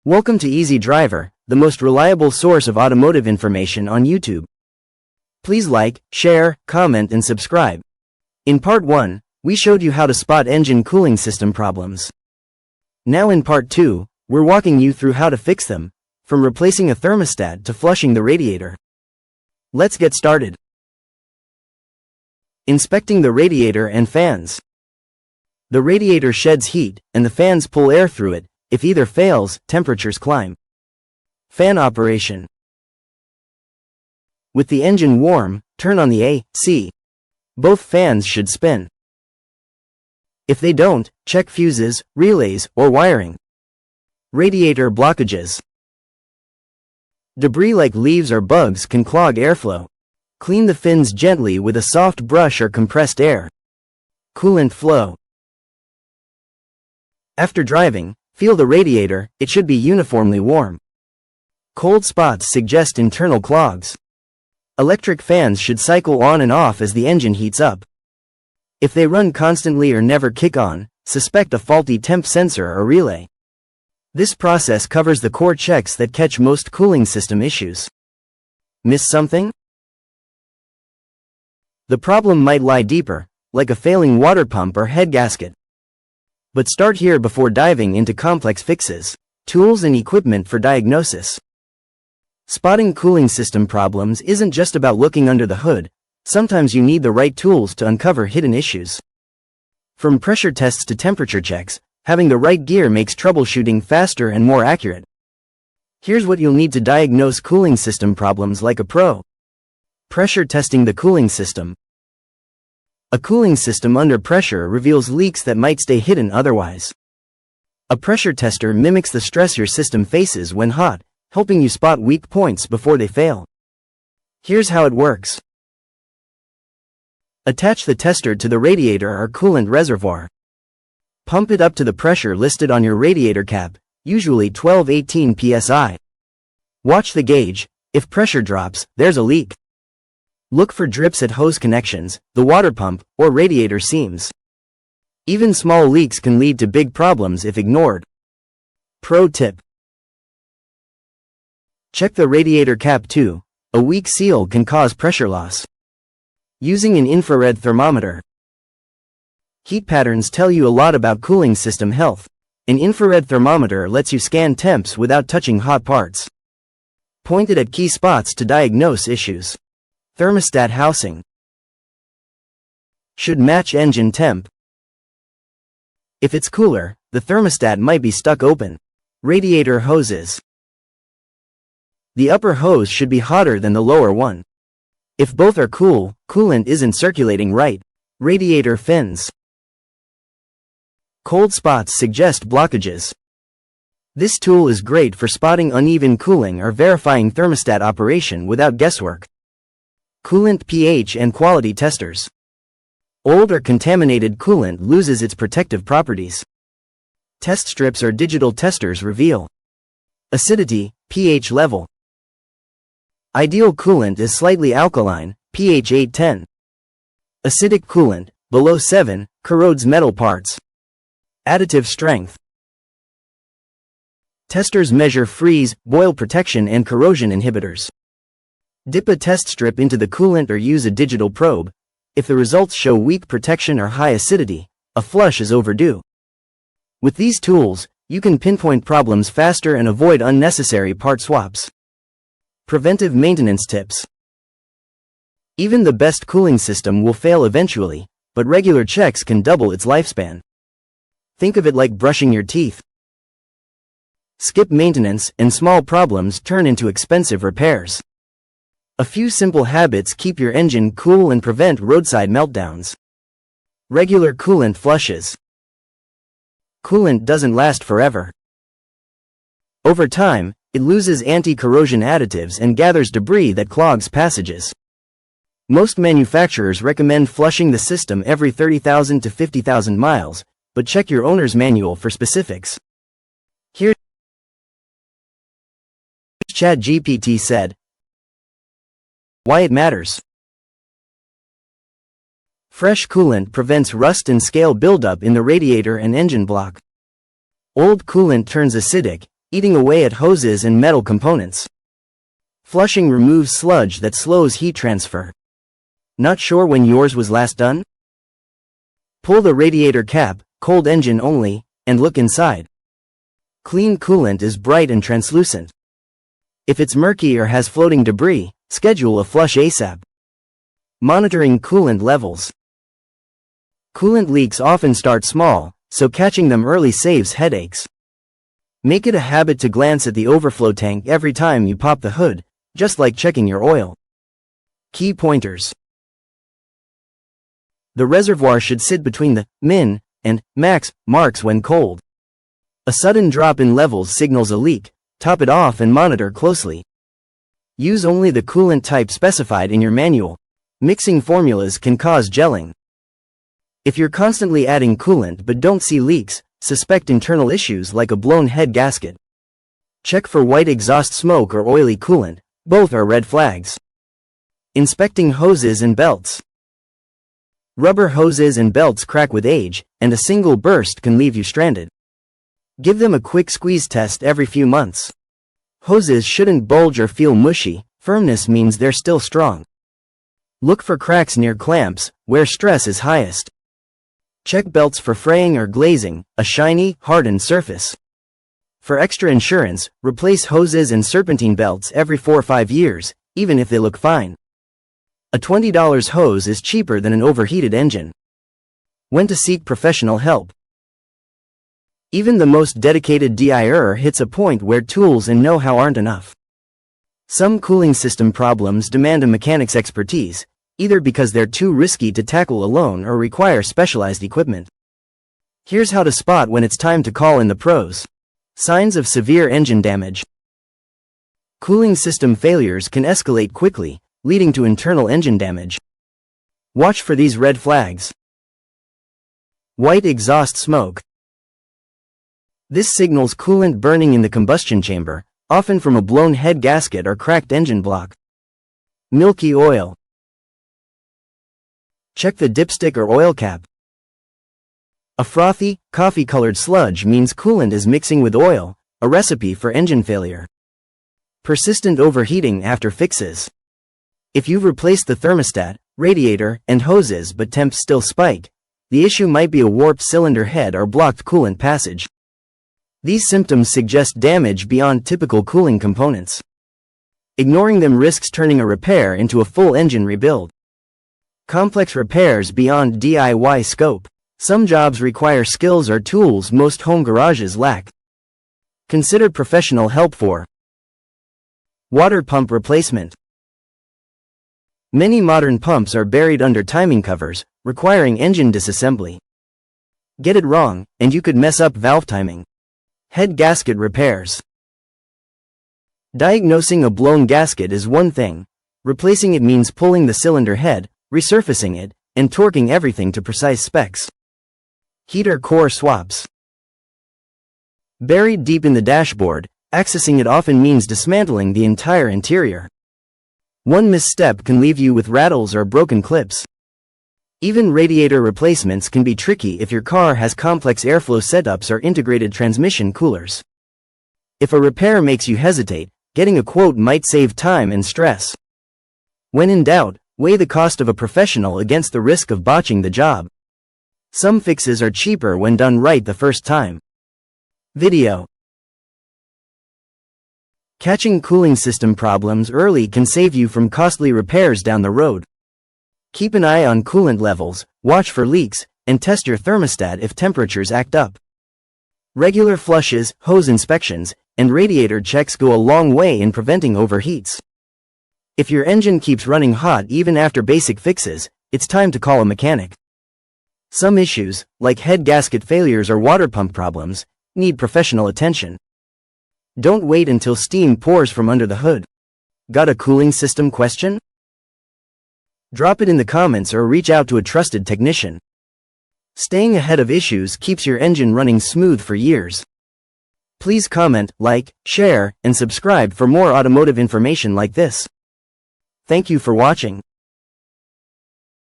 Welcome to Easy Driver, the most reliable source of automotive information on YouTube. Please like, share, comment and subscribe. In part 1, we showed you how to spot engine cooling system problems. Now in part 2, we're walking you through how to fix them, from replacing a thermostat to flushing the radiator. Let's get started. Inspecting the radiator and fans. The radiator sheds heat, and the fans pull air through it. If either fails, temperatures climb. Fan operation. With the engine warm, turn on the AC. Both fans should spin. If they don't, check fuses, relays, or wiring. Radiator blockages. Debris like leaves or bugs can clog airflow. Clean the fins gently with a soft brush or compressed air. Coolant flow. After driving, feel the radiator, it should be uniformly warm. Cold spots suggest internal clogs. Electric fans should cycle on and off as the engine heats up. If they run constantly or never kick on, suspect a faulty temp sensor or relay. This process covers the core checks that catch most cooling system issues. Miss something? The problem might lie deeper, like a failing water pump or head gasket. But start here before diving into complex fixes, tools and equipment for diagnosis. Spotting cooling system problems isn't just about looking under the hood. Sometimes you need the right tools to uncover hidden issues. From pressure tests to temperature checks, having the right gear makes troubleshooting faster and more accurate. Here's what you'll need to diagnose cooling system problems like a pro. Pressure testing the cooling system. A cooling system under pressure reveals leaks that might stay hidden otherwise. A pressure tester mimics the stress your system faces when hot, helping you spot weak points before they fail. Here's how it works. Attach the tester to the radiator or coolant reservoir. Pump it up to the pressure listed on your radiator cap, usually 12-18 psi. Watch the gauge. If pressure drops, there's a leak. Look for drips at hose connections, the water pump, or radiator seams. Even small leaks can lead to big problems if ignored. Pro tip. Check the radiator cap too. A weak seal can cause pressure loss. Using an infrared thermometer. Heat patterns tell you a lot about cooling system health. An infrared thermometer lets you scan temps without touching hot parts. Point it at key spots to diagnose issues. Thermostat housing. Should match engine temp. If it's cooler, the thermostat might be stuck open. Radiator hoses. The upper hose should be hotter than the lower one. If both are cool, coolant isn't circulating right. Radiator fins. Cold spots suggest blockages. This tool is great for spotting uneven cooling or verifying thermostat operation without guesswork. Coolant pH and quality testers. Old or contaminated coolant loses its protective properties. Test strips or digital testers reveal acidity, pH level. Ideal coolant is slightly alkaline, pH 8-10. Acidic coolant, below 7, corrodes metal parts. Additive strength. Testers measure freeze, boil protection and corrosion inhibitors. Dip a test strip into the coolant or use a digital probe. If the results show weak protection or high acidity, a flush is overdue. With these tools, you can pinpoint problems faster and avoid unnecessary part swaps. Preventive maintenance tips. Even the best cooling system will fail eventually, but regular checks can double its lifespan. Think of it like brushing your teeth. Skip maintenance, and small problems turn into expensive repairs. A few simple habits keep your engine cool and prevent roadside meltdowns. Regular coolant flushes. Coolant doesn't last forever. Over time, it loses anti-corrosion additives and gathers debris that clogs passages. Most manufacturers recommend flushing the system every 30,000 to 50,000 miles, but check your owner's manual for specifics. Here's ChatGPT said why it matters. Fresh coolant prevents rust and scale buildup in the radiator and engine block. Old coolant turns acidic, eating away at hoses and metal components. Flushing removes sludge that slows heat transfer. Not sure when yours was last done? Pull the radiator cap, cold engine only, and look inside. Clean coolant is bright and translucent. If it's murky or has floating debris, schedule a flush ASAP. Monitoring coolant levels. Coolant leaks often start small, so catching them early saves headaches. Make it a habit to glance at the overflow tank every time you pop the hood, just like checking your oil. Key pointers. The reservoir should sit between the min and max marks when cold. A sudden drop in levels signals a leak. Top it off and monitor closely. Use only the coolant type specified in your manual. Mixing formulas can cause gelling. If you're constantly adding coolant but don't see leaks, suspect internal issues like a blown head gasket. Check for white exhaust smoke or oily coolant. Both are red flags. Inspecting hoses and belts. Rubber hoses and belts crack with age, and a single burst can leave you stranded. Give them a quick squeeze test every few months. Hoses shouldn't bulge or feel mushy. Firmness means they're still strong. Look for cracks near clamps, where stress is highest. Check belts for fraying or glazing, a shiny, hardened surface. For extra insurance, replace hoses and serpentine belts every 4 or 5 years, even if they look fine. A $20 hose is cheaper than an overheated engine. When to seek professional help. Even the most dedicated DIYer hits a point where tools and know-how aren't enough. Some cooling system problems demand a mechanic's expertise, either because they're too risky to tackle alone or require specialized equipment. Here's how to spot when it's time to call in the pros. Signs of severe engine damage. Cooling system failures can escalate quickly, leading to internal engine damage. Watch for these red flags. White exhaust smoke. This signals coolant burning in the combustion chamber, often from a blown head gasket or cracked engine block. Milky oil. Check the dipstick or oil cap. A frothy, coffee-colored sludge means coolant is mixing with oil, a recipe for engine failure. Persistent overheating after fixes. If you've replaced the thermostat, radiator, and hoses but temps still spike, the issue might be a warped cylinder head or blocked coolant passage. These symptoms suggest damage beyond typical cooling components. Ignoring them risks turning a repair into a full engine rebuild. Complex repairs beyond DIY scope. Some jobs require skills or tools most home garages lack. Consider professional help for water pump replacement. Many modern pumps are buried under timing covers, requiring engine disassembly. Get it wrong, and you could mess up valve timing. Head gasket repairs. Diagnosing a blown gasket is one thing. Replacing it means pulling the cylinder head, resurfacing it, and torquing everything to precise specs. Heater core swaps. Buried deep in the dashboard, accessing it often means dismantling the entire interior. One misstep can leave you with rattles or broken clips. Even radiator replacements can be tricky if your car has complex airflow setups or integrated transmission coolers. If a repair makes you hesitate, getting a quote might save time and stress. When in doubt, weigh the cost of a professional against the risk of botching the job. Some fixes are cheaper when done right the first time. Video. Catching cooling system problems early can save you from costly repairs down the road. Keep an eye on coolant levels, watch for leaks, and test your thermostat if temperatures act up. Regular flushes, hose inspections, and radiator checks go a long way in preventing overheats. If your engine keeps running hot even after basic fixes, it's time to call a mechanic. Some issues, like head gasket failures or water pump problems, need professional attention. Don't wait until steam pours from under the hood. Got a cooling system question? Drop it in the comments or reach out to a trusted technician. Staying ahead of issues keeps your engine running smooth for years. Please comment, like, share, and subscribe for more automotive information like this. Thank you for watching.